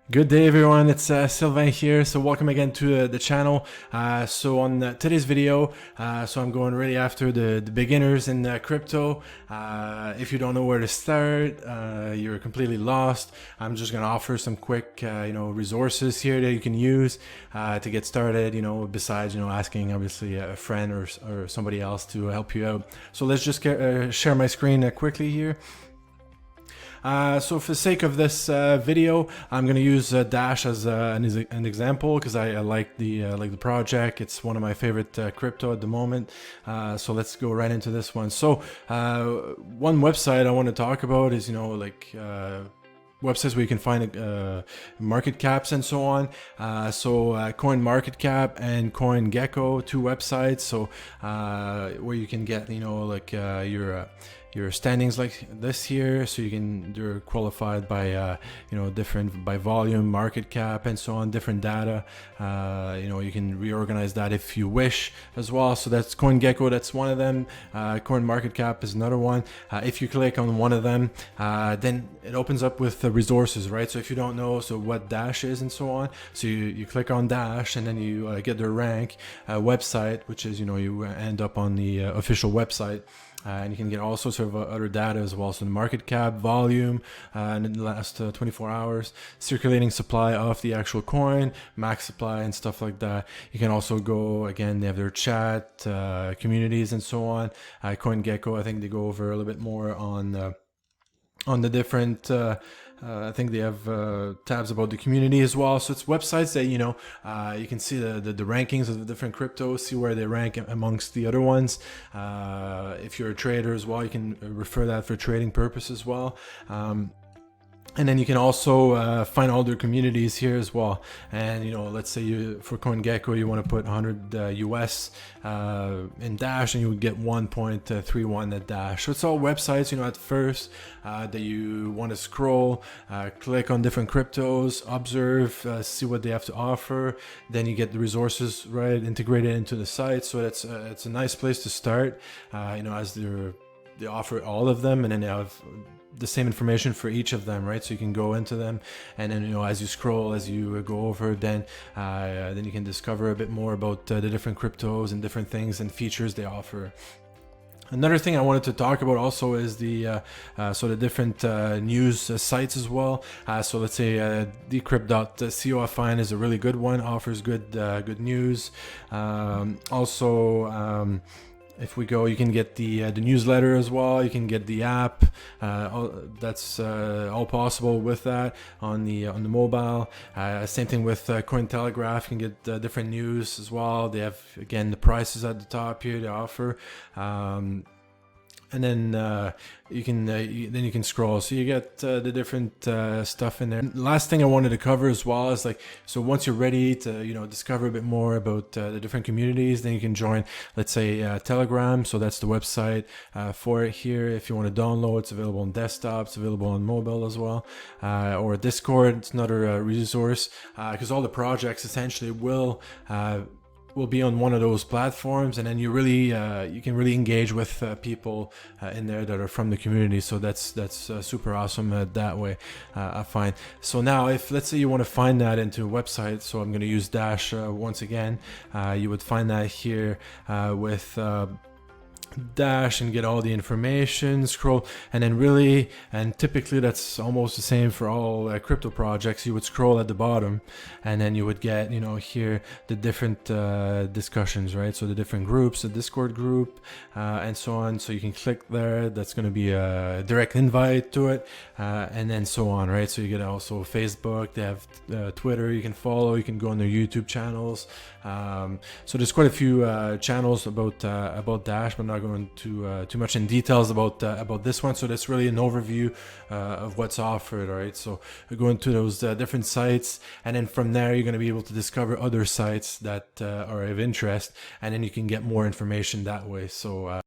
Good day everyone, it's Sylvain here, so welcome again to the channel. So on today's video, so I'm going really after the beginners in crypto. If you don't know where to start, you're completely lost, I'm just going to offer some quick resources here that you can use to get started, besides asking obviously a friend or somebody else to help you out. So let's just share my screen quickly here. So for the sake of this video, I'm going to use Dash as an example because I like the project. It's one of my favorite crypto at the moment. So let's go right into this one. So one website I want to talk about is websites where you can find market caps and so on. Coin Market Cap and CoinGecko, two websites. So where you can get your standings like this here, so you're qualified by different by volume, market cap, and so on, different data. You can reorganize that if you wish as well. So that's CoinGecko, that's one of them. Coin Market Cap is another one. If you click on one of them, then it opens up with the resources, right? So if you don't know what Dash is and so on, so you click on Dash and then you get their rank website, which is you end up on the official website. And you can get all sorts of other data as well. So the market cap, volume, and in the last 24 hours, circulating supply of the actual coin, max supply, and stuff like that. You can also go, again, they have their chat, communities, and so on. CoinGecko, I think they go over a little bit more on the different I think they have tabs about the community as well. So it's websites that you can see the rankings of the different cryptos, see where they rank amongst the other ones. If you're a trader as well, you can refer that for trading purposes as well. And then you can also find all their communities here as well. And let's say for CoinGecko you want to put 100 US in Dash, and you would get 1.31 at Dash. So it's all websites at first that you want to scroll, click on different cryptos, observe, see what they have to offer. Then you get the resources right integrated into the site. So it's a nice place to start. As they offer all of them, and then they have the same information for each of them, right? So you can go into them, and then as you scroll, as you go over, then you can discover a bit more about the different cryptos and different things and features they offer. Another thing I wanted to talk about also is the different news sites as well. So let's say decrypt.co I find is a really good one, offers good news. If we go, you can get the newsletter as well. You can get the app. That's all possible with that on the mobile. Same thing with Cointelegraph. You can get different news as well. They have, again, the prices at the top here they offer. And then you can scroll, so you get the different stuff in there. And last thing I wanted to cover as well is so once you're ready to discover a bit more about the different communities, then you can join, let's say, Telegram. So that's the website for it here. If you want to download, it's available on desktop, it's available on mobile as well, or Discord. It's another resource because all the projects essentially will be on one of those platforms, and then you can really engage with people in there that are from the community. So that's super awesome that way, I find. So now if let's say you want to find that into a website, so I'm going to use Dash once again, you would find that here with Dash and get all the information, scroll, and then typically that's almost the same for all crypto projects. You would scroll at the bottom, and then you would get here the different discussions, right? So the different groups, the Discord group, and so on. So you can click there, that's going to be a direct invite to it, and then so on, right? So you get also Facebook, they have Twitter you can follow, you can go on their YouTube channels. So there's quite a few channels about Dash, but I'm not going too much in details about this one. So that's really an overview of what's offered. All right, so you go into those different sites, and then from there you're going to be able to discover other sites that are of interest, and then you can get more information that way. So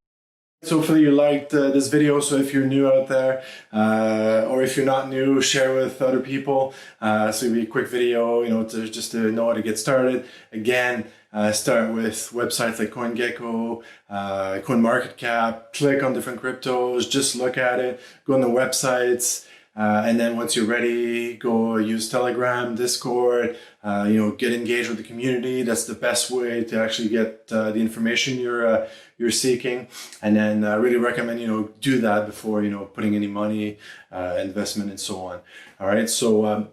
hopefully you liked this video. So if you're new out there, or if you're not new, share with other people. So it'll be a quick video, just to know how to get started. Again, start with websites like CoinGecko, CoinMarketCap, click on different cryptos, just look at it, go on the websites, And then once you're ready, go use Telegram, Discord, get engaged with the community. That's the best way to actually get the information you're seeking. And then I really recommend, do that before, putting any money, investment and so on. All right. So,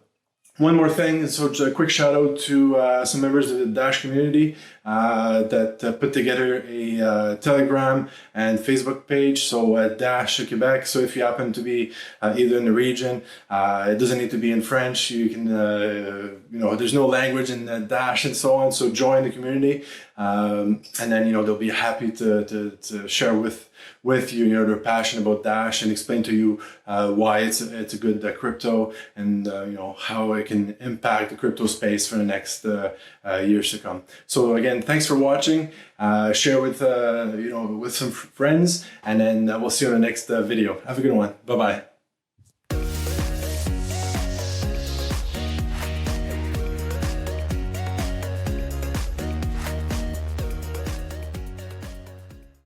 one more thing, so just a quick shout out to some members of the Dash community that put together a Telegram and Facebook page, so Dash Quebec. So if you happen to be either in the region, it doesn't need to be in French. You can, there's no language in Dash and so on. So join the community, and then they'll be happy to share with you, they're passionate about Dash and explain to you why it's a good crypto and how it can impact the crypto space for the next years to come. So again, thanks for watching. Share with with some friends, and then we'll see you in the next video. Have a good one. Bye bye.